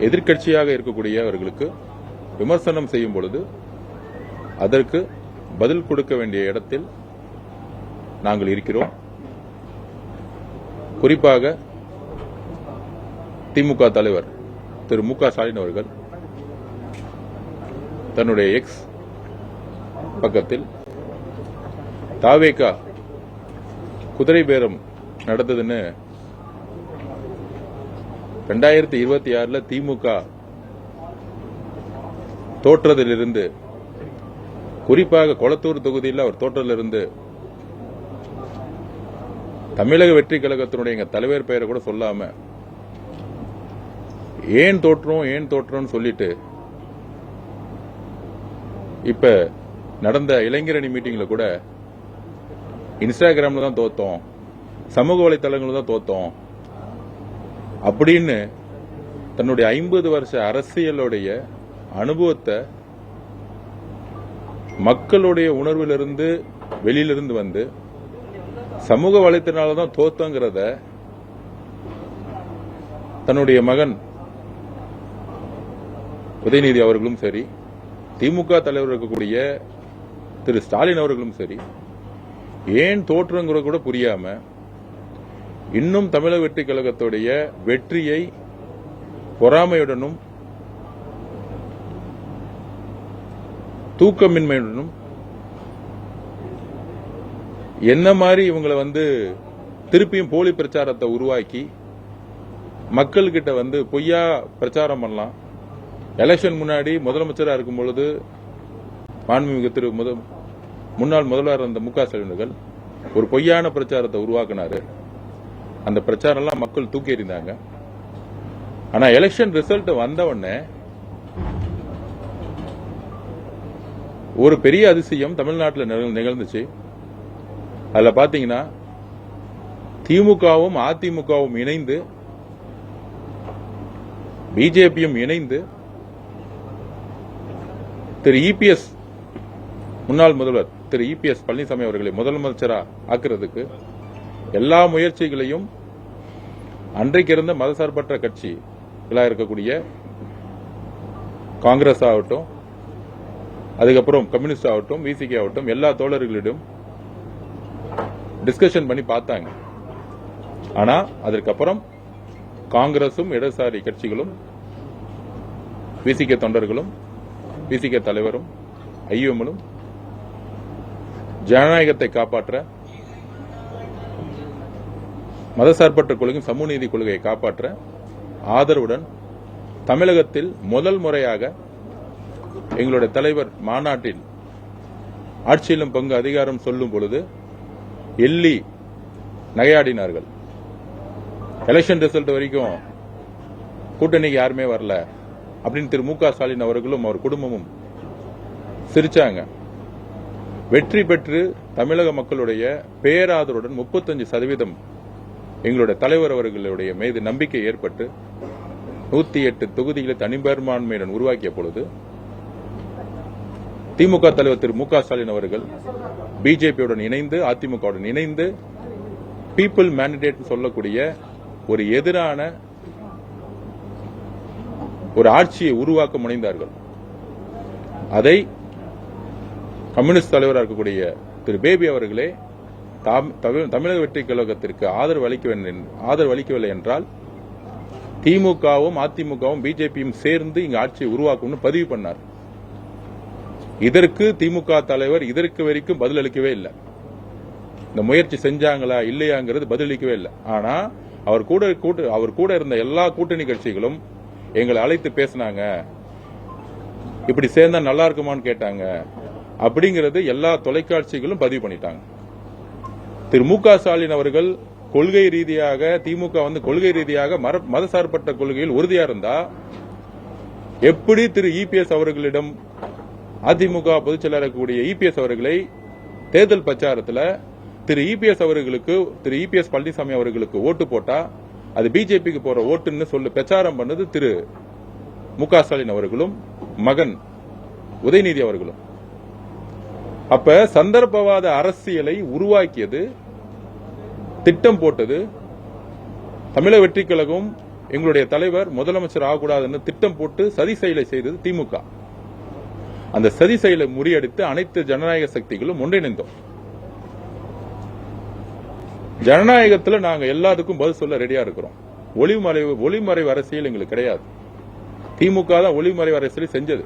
எதிர்க்கட்சியாக இருக்கக்கூடியவர்களுக்கு விமர்சனம் செய்யும் பொழுது அதற்கு பதில் கொடுக்க வேண்டிய இடத்தில் நாங்கள் இருக்கிறோம். குறிப்பாக திமுக தலைவர் திரு மு க ஸ்டாலின் அவர்கள் தன்னுடைய எக்ஸ் பக்கத்தில் தாவேகா குதிரை பேரம் நடந்ததுன்னு 2026 திமுக தோற்றதிலிருந்து, குறிப்பாக கொளத்தூர் தொகுதியில் அவர் தோற்றதிலிருந்து தமிழக வெற்றி கழகத்தினுடைய எங்க தலைவர் பெயரை கூட சொல்லாம ஏன் தோற்றோம்னு சொல்லிட்டு இப்ப நடந்த இளைஞரணி மீட்டிங்ல கூட இன்ஸ்டாகிராம்ல தான் தோத்தோம், சமூக வலைதளங்கள்ல தான் தோத்தோம் அப்படின்னு தன்னுடைய 50 வருஷ அரசியலுடைய அனுபவத்தை மக்களுடைய உணர்விலிருந்து வெளியிலிருந்து வந்து சமூக வலைத்தளத்தால தான் தோத்தங்கிறத தன்னுடைய மகன் உதயநிதி அவர்களும் சரி, திமுக தலைவர் இருக்கக்கூடிய திரு ஸ்டாலின் அவர்களும் சரி, ஏன் தோற்றுங்கிற கூட புரியாம இன்னும் தமிழக வெற்றி கழகத்துடைய வெற்றியை பொறாமையுடனும் தூக்கமின்மையுடனும் என்ன மாதிரி இவங்களை திருப்பியும் போலி பிரச்சாரத்தை உருவாக்கி மக்கள்கிட்ட பொய்யா பிரச்சாரம் பண்ணலாம். எலெக்ஷன் முன்னாடி முதலமைச்சராக இருக்கும் பொழுது மாண்புமிகு திரு முன்னாள் முதல்வர் அந்த மு க ஸ்டாலின் அவர்கள் ஒரு பொய்யான பிரச்சாரத்தை உருவாக்கினாரு. அந்த பிரச்சாரம் எல்லாம் மக்கள் தூக்கி எறிந்தாங்க. ஆனா எலெக்ஷன் ரிசல்ட் வந்த உடனே ஒரு பெரிய அதிசயம் தமிழ்நாட்டில் நிகழ்ந்துச்சு. அதுல பாத்தீங்கன்னா திமுகவும் அதிமுகவும் இணைந்து, பிஜேபியும் இணைந்து திரு இபிஎஸ் முன்னாள் முதல்வர் திரு இபிஎஸ் பழனிசாமி அவர்களை முதலமைச்சரா ஆக்குறதுக்கு எல்லா முயற்சிகளையும் அன்றைக்கு இருந்த மதசார்பற்ற கட்சிகளாக இருக்கக்கூடிய காங்கிரஸ் ஆகட்டும், அதுக்கப்புறம் கம்யூனிஸ்ட் ஆகட்டும், விசிகே ஆகட்டும், எல்லா தோழர்களிடம் டிஸ்கஷன் பண்ணி பார்த்தாங்க. ஆனா அதற்கப்புறம் காங்கிரசும் இடதுசாரி கட்சிகளும் விசிகே தொண்டர்களும் விசிகே தலைவரும் ஐஎம்மும் ஜனநாயகத்தை காப்பாற்ற, மதசார்பற்ற கொள்கையும் சமூக நீதி கொள்கையை காப்பாற்ற ஆதரவுடன் தமிழகத்தில் முதல் முறையாக எங்களுடைய தலைவர் மாநாட்டில் ஆட்சியிலும் பங்கு அதிகாரம் சொல்லும் பொழுது எள்ளி நகையாடினார்கள். எலெக்ஷன் ரிசல்ட் வரைக்கும் கூட்டணிக்கு யாருமே வரல அப்படின்னு திரு மு க ஸ்டாலின் அவர்களும் அவர் குடும்பமும் சிரிச்சாங்க. வெற்றி பெற்று தமிழக மக்களுடைய பேராதருடன் 35% எங்களுடைய தலைவர் அவர்களுடைய மீது நம்பிக்கை ஏற்பட்டு 108 தொகுதிகளை தனிப்பெரும்பான்மையுடன் உருவாக்கிய பொழுது திமுக தலைவர் திரு மு க ஸ்டாலின் அவர்கள் பிஜேபியுடன் இணைந்து, அதிமுகவுடன் இணைந்து பீப்புள் மேண்டேட் சொல்லக்கூடிய ஒரு எதிரான ஒரு ஆட்சியை உருவாக்க முனைந்தார்கள். அதை கம்யூனிஸ்ட் தலைவராக இருக்கக்கூடிய திரு பேபி அவர்களே தமிழக வெற்றி கழகத்திற்கு ஆதரவு அளிக்கவில்லை என்றால் திமுகவும் அதிமுகவும் பிஜேபியும் சேர்ந்து இங்கு ஆட்சியை உருவாக்கும் பதிவு பண்ணார். இதற்கு திமுக தலைவர் இதற்கு வரைக்கும் பதிலளிக்கவே இல்லை. இந்த முயற்சி செஞ்சாங்களா இல்லையாங்கிறது பதிலளிக்கவே இல்லை. ஆனா அவர் கூட இருந்த எல்லா கூட்டணி கட்சிகளும் எங்களை அழைத்து பேசினாங்க, இப்படி சேர்ந்தா நல்லா இருக்குமான்னு கேட்டாங்க அப்படிங்கிறது எல்லா தொலைக்காட்சிகளும் பதிவு பண்ணிட்டாங்க. திரு மு க ஸ்டாலின் அவர்கள் கொள்கை ரீதியாக, திமுக கொள்கை ரீதியாக மதசார்பற்ற கொள்கையில் உறுதியா இருந்தா எப்படி திரு இபிஎஸ் அவர்களிடம் அதிமுக பொதுச் செயலாளர் கூடிய இபிஎஸ் அவர்களை தேர்தல் பிரச்சாரத்தில் திரு இபிஎஸ் பழனிசாமி அவர்களுக்கு ஓட்டு போட்டா அது பிஜேபிக்கு போற ஓட்டுன்னு சொல்லி பிரச்சாரம் பண்ணது திரு மு க ஸ்டாலின் அவர்களும் மகன் உதயநிதி அவர்களும். அப்ப சந்தர்ப்பவாத அரசியலை உருவாக்கியது, திட்டம் போட்டது தமிழக வெற்றி கழகம், எங்களுடைய தலைவர் முதலமைச்சர் ஆகக்கூடாதுன்னு திட்டம் போட்டு சதி செயலை செய்தது திமுக. அந்த சதி செயலை முறியடித்து அனைத்து ஜனநாயக சக்திகளும் ஒன்றிணைந்தோம். ஜனநாயகத்தில் நாங்க எல்லாத்துக்கும் பதில் சொல்ல ரெடியா இருக்கிறோம். ஒளிமறைவு அரசியல் எங்களுக்கு கிடையாது. திமுக தான் ஒளிமறைவு அரசியல் செஞ்சது.